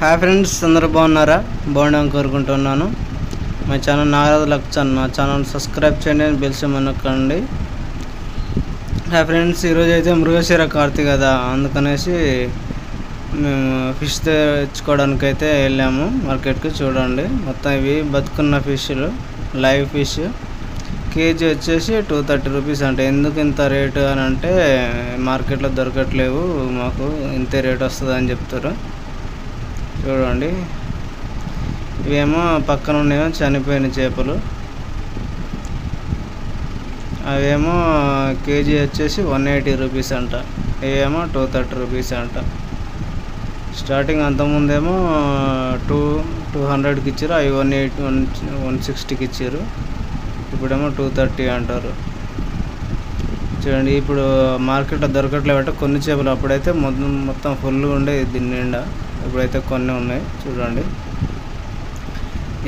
Hi friends, అందరూ బాగున్నారా? బాగుండాలని కోరుకుంటున్నాను. మా ఛానల్ నాగరాజు లక్చర్, నా ఛానల్ సబ్స్క్రైబ్ చేయండి, బెల్ సింబల్ నొక్కండి. హాయ్ ఫ్రెండ్స్, ఈరోజు అయితే మృగశిర కార్తీ కదా, అందుకనేసి మేము ఫిష్ తెచ్చుకోవడానికి అయితే వెళ్ళాము మార్కెట్కి. చూడండి, మొత్తం ఇవి బతుకున్న ఫిష్లు, లైవ్ ఫిష్. కేజీ వచ్చేసి 230 రూపీస్ అంట. ఎందుకు ఇంత రేటు అని అంటే, మార్కెట్లో దొరకట్లేవు, మాకు ఇంతే రేట్ వస్తుంది అని చెప్తారు. చూడండి, ఇవేమో పక్కన ఉన్నాయో చనిపోయిన చేపలు, అవేమో కేజీ వచ్చేసి 180 రూపీస్ అంట. ఇవేమో 230 రూపీస్ అంట. స్టార్టింగ్ అంతకుముందేమో 200కి ఇచ్చారు, అవి 160కి ఇచ్చారు. ఇప్పుడేమో 230 అంటారు. చూడండి, ఇప్పుడు మార్కెట్లో దొరకట్లేవట కొన్ని చేపలు. అప్పుడైతే మొత్తం ఫుల్గా ఉండే దీని నిండా. ఇప్పుడైతే కొన్ని ఉన్నాయి. చూడండి,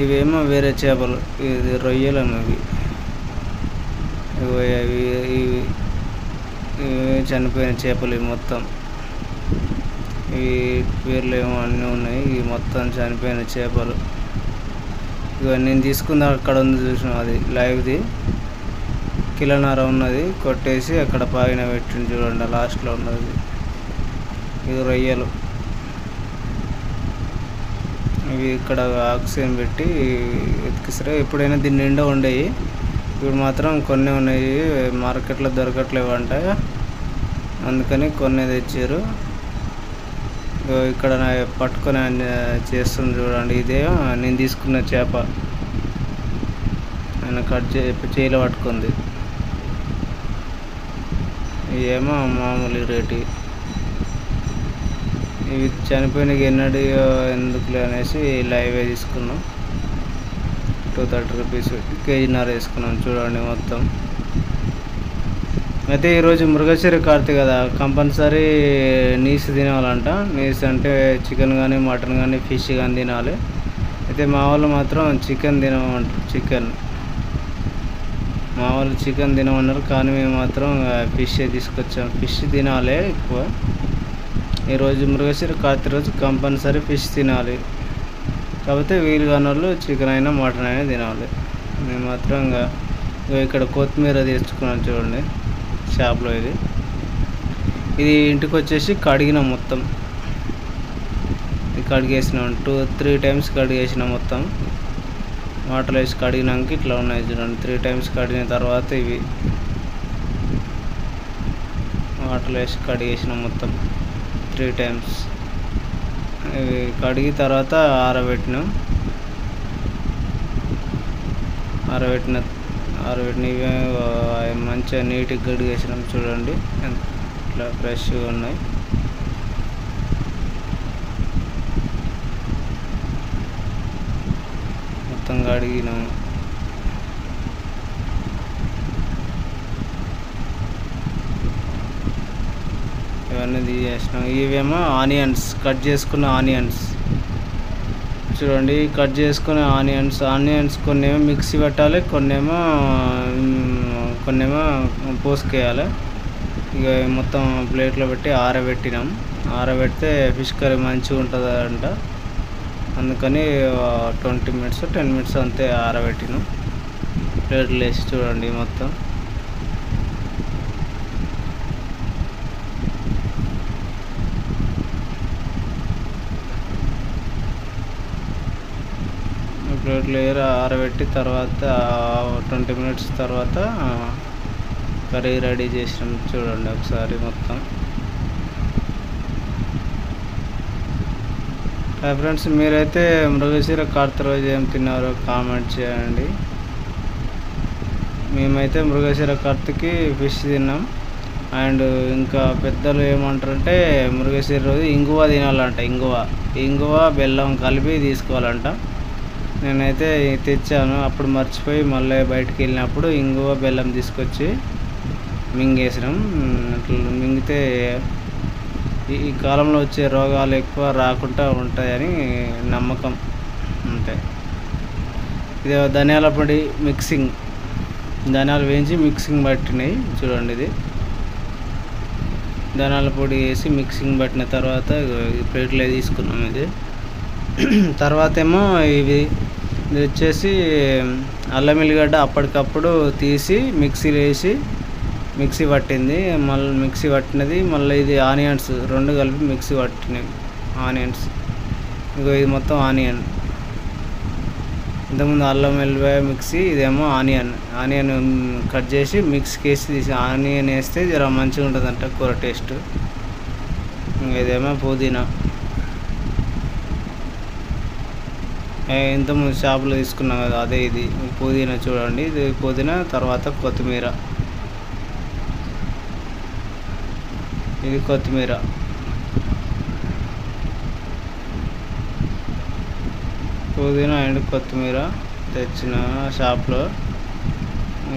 ఇవేమో వేరే చేపలు, ఇది రొయ్యలు అన్నవి. ఇవి చనిపోయిన చేపలు. ఇవి మొత్తం ఇవి పేర్లు ఏమో అన్నీ ఉన్నాయి. ఇవి మొత్తం చనిపోయిన చేపలు. ఇవి నేను తీసుకుందా అక్కడ ఉంది, చూసిన అది లైవ్ది. కిలోన్నర ఉన్నది, కొట్టేసి అక్కడ పైన పెట్టింది. చూడండి, లాస్ట్లో ఉన్నది. ఇది రొయ్యలు. ఇవి ఇక్కడ ఆక్సిజన్ పెట్టి ఎతికిస్తారు. ఎప్పుడైనా దీని నిండా ఉండేవి, ఇప్పుడు మాత్రం కొన్ని ఉన్నాయి. మార్కెట్లో దొరకట్లేవంట, అందుకని కొన్ని తెచ్చారు. ఇక్కడ పట్టుకొని చేస్తుంది. చూడండి, ఇదే నేను తీసుకున్న చేప. ఆయన కట్ చేయిలో పట్టుకుంది. ఇవేమో మామూలు రేటు. ఇవి చనిపోయిన ఎన్నడూ ఎందుకులే అనేసి లైవే తీసుకున్నాం. 230 రూపీస్ కేజీన్నర వేసుకున్నాం. చూడండి మొత్తం. అయితే ఈరోజు మృగశిర కార్తీ కదా, కంపల్సరీ నీసు తినాలంట. నీసు అంటే చికెన్ కానీ, మటన్ కానీ, ఫిష్ కానీ తినాలి. అయితే మా వాళ్ళు మాత్రం చికెన్ తినమంటారు. మా వాళ్ళు చికెన్ తినమన్నారు, కానీ మేము మాత్రం ఫిష్ తీసుకొచ్చాం. ఫిష్ తినాలి ఎక్కువ. ఈరోజు మృగశిర కార్తీ రోజు కంపల్సరీ ఫిష్ తినాలి. కాకపోతే వీలు కాని వాళ్ళు చికెన్ అయినా మటన్ అయినా తినాలి. మేము మాత్రం ఇక్కడ కొత్తిమీర తెచ్చుకున్నాం. చూడండి, షాప్లో ఇది ఇంటికి వచ్చేసి కడిగినాం మొత్తం. ఇది కడిగేసినాం, 2-3 టైమ్స్ కడిగేసినాం మొత్తం. వాటర్ వేసి కడిగినాక ఇట్లా ఉన్నాయి. చూడండి, 3 టైమ్స్ కడిగిన తర్వాత ఇవి వాటర్ వేసి కడిగేసినాం మొత్తం 3 టైమ్స్. ఇవి కడిగి తర్వాత ఆరబెట్టినాం. ఆరబెట్టిన ఇవే మంచిగా నీట్గా కడిగేసినాం. చూడండి, ఇట్లా ఫ్రెష్గా ఉన్నాయి. మొత్తం కడిగినాము. ఇవన్నీ తీసేసినాం. ఇవేమో ఆనియన్స్, కట్ చేసుకున్న ఆనియన్స్. చూడండి, కట్ చేసుకున్న ఆనియన్స్ కొన్నేమో మిక్సీ పెట్టాలి, కొన్నేమో పోసుకేయాలి. ఇక మొత్తం ప్లేట్లో పెట్టి ఆరబెట్టినాం. ఆరబెడితే ఫిష్ కర్రీ మంచిగా ఉంటుంది అంట. అందుకని 20 మినిట్స్ 10 మినిట్స్ అంతే ఆరబెట్టినాం. ప్లేట్లు వేసి చూడండి మొత్తం. ప్లేట్లు ఆరబెట్టి తర్వాత 20 మినిట్స్ తర్వాత కర్రీ రెడీ చేసినాం. చూడండి ఒకసారి మొత్తం. హాయ్ ఫ్రెండ్స్, మీరైతే మృగశిర కార్తీ రోజు ఏం తిన్నారో కామెంట్ చేయండి. మేమైతే మృగశిర కార్తీకి ఫిష్ తిన్నాం. అండ్ ఇంకా పెద్దలు ఏమంటారంటే, మృగశిర రోజు ఇంగువ తినాలంట. ఇంగువ బెల్లం కలిపి తీసుకోవాలంట. నేనైతే తెచ్చాను, అప్పుడు మర్చిపోయి మళ్ళీ బయటికి వెళ్ళినప్పుడు ఇంగువ బెల్లం తీసుకొచ్చి మింగేసినాం. అట్లా మింగితే ఈ కాలంలో వచ్చే రోగాలు ఎక్కువ రాకుండా ఉంటాయని నమ్మకం. అంతే. ఇది ధనియాల పొడి మిక్సింగ్, ధనియాలు వేయించి మిక్సింగ్ పట్టినాయి. చూడండి, ఇది ధనియాల పొడి వేసి మిక్సింగ్ పట్టిన తర్వాత ప్లేట్లో తీసుకున్నాం. ఇది తర్వాత ఏమో ఇది వచ్చేసి అల్లం ఎల్లిగడ్డ అప్పటికప్పుడు తీసి మిక్సీలో వేసి మిక్సీ పట్టింది. మళ్ళీ మిక్సీ పట్టినది, మళ్ళీ ఇది ఆనియన్స్ 2 కలిపి మిక్సీ పట్టినవి. ఆనియన్స్ ఇగో ఇది మొత్తం ఆనియన్. ఇంతకుముందు అల్లం వెల్లిపాయ మిక్సీ, ఇదేమో ఆనియన్ కట్ చేసి మిక్సీకి వేసి తీసి ఆనియన్ వేస్తే జర మంచిగా ఉంటుందంట కూర టేస్ట్. ఇదేమో పుదీనా. ఇంతకుముందు షాపులో తీసుకున్నాం కదా అదే ఇది పుదీనా. చూడండి ఇది పుదీనా, తర్వాత కొత్తిమీర. ఇది కొత్తిమీర. పుదీనా అండ్ కొత్తిమీర తెచ్చిన షాప్లో.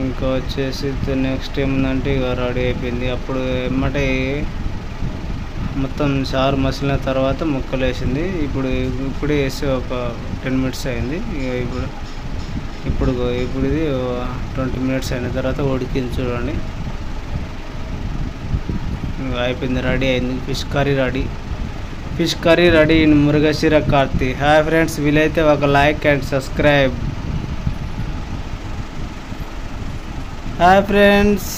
ఇంకా వచ్చేసి నెక్స్ట్ ఏముందంటే ఇక రెడీ అయిపోయింది. అప్పుడు ఎమ్మటే మొత్తం చారు మసిలిన తర్వాత ముక్కలు వేసింది. ఇప్పుడే వేసి ఒక 10 minutes అయింది. ఇక ఇప్పుడు ఇది 20 minutes అయిన తర్వాత ఉడికింది. చూడండి అయిపోయింది, రెడీ అయింది. Fish curry ready in Mrigashira Karthi. Hi friends, వీలైతే ఒక like and subscribe. Hi friends.